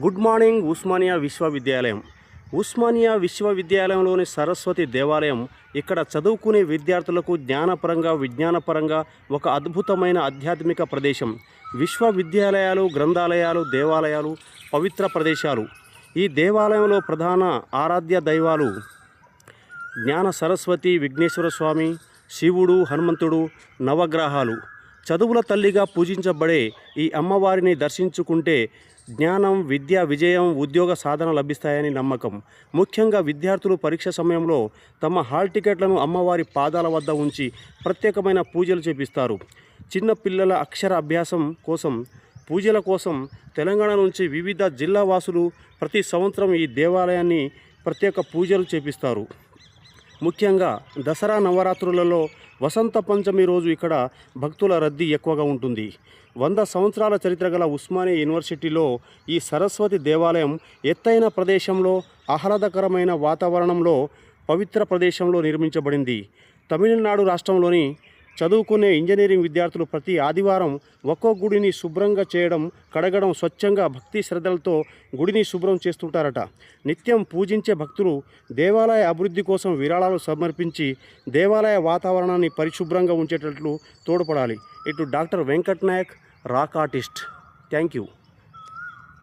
Good morning Osmania విశ్వవిద్యాలయం. ఉస్మానియా విశ్వవిద్యాలయంలోని సరస్వతి దేవాలయం ఇక్కడ చదువుకునే విద్యార్థులకు జ్ఞానపరంగా విజ్ఞానపరంగా ఒక అద్భుతమైన ఆధ్యాత్మిక ప్రదేశం. విశ్వవిద్యాలయాలు, గ్రంథాలయాలు, దేవాలయాలు పవిత్ర ప్రదేశాలు. ఈ దేవాలయంలో ప్రధాన ఆరాధ్య దైవాలు జ్ఞాన సరస్వతి, విఘ్నేశ్వర స్వామి, శివుడు, హనుమంతుడు, నవగ్రహాలు. చదువుల తల్లిగా పూజించబడే ఈ అమ్మవారిని దర్శించుకుంటే జ్ఞానం, విద్య, విజయం, ఉద్యోగ సాధన లభిస్తాయని నమ్మకం. ముఖ్యంగా విద్యార్థులు పరీక్ష సమయంలో తమ హాల్ టికెట్లను అమ్మవారి పాదాల వద్ద ఉంచి ప్రత్యేకమైన పూజలు చేపిస్తారు. చిన్న పిల్లల అక్షర అభ్యాసం కోసం పూజల కోసం తెలంగాణ నుంచి వివిధ జిల్లా వాసులు ప్రతి సంవత్సరం ఈ దేవాలయాన్ని ప్రత్యేక పూజలు చేపిస్తారు. ముఖ్యంగా దసరా, నవరాత్రులలో, వసంత పంచమి రోజు ఇక్కడ భక్తుల రద్దీ ఎక్కువగా ఉంటుంది. 100 సంవత్సరాల చరిత్ర గల ఉస్మానియా యూనివర్సిటీలో ఈ సరస్వతి దేవాలయం ఎత్తైన ప్రదేశంలో, ఆహ్లాదకరమైన వాతావరణంలో, పవిత్ర ప్రదేశంలో నిర్మించబడింది. తమిళనాడు రాష్ట్రంలోని చదువుకునే ఇంజనీరింగ్ విద్యార్థులు ప్రతి ఆదివారం ఒక్కో గుడిని శుభ్రంగా చేయడం, కడగడం, స్వచ్ఛంగా భక్తి శ్రద్ధలతో గుడిని శుభ్రం చేస్తుంటారట. నిత్యం పూజించే భక్తులు దేవాలయ అభివృద్ధి కోసం విరాళాలు సమర్పించి దేవాలయ వాతావరణాన్ని పరిశుభ్రంగా ఉంచేటట్లు తోడ్పడాలి. ఇటు doctor Venkat Nayak, rock artist. Thank you.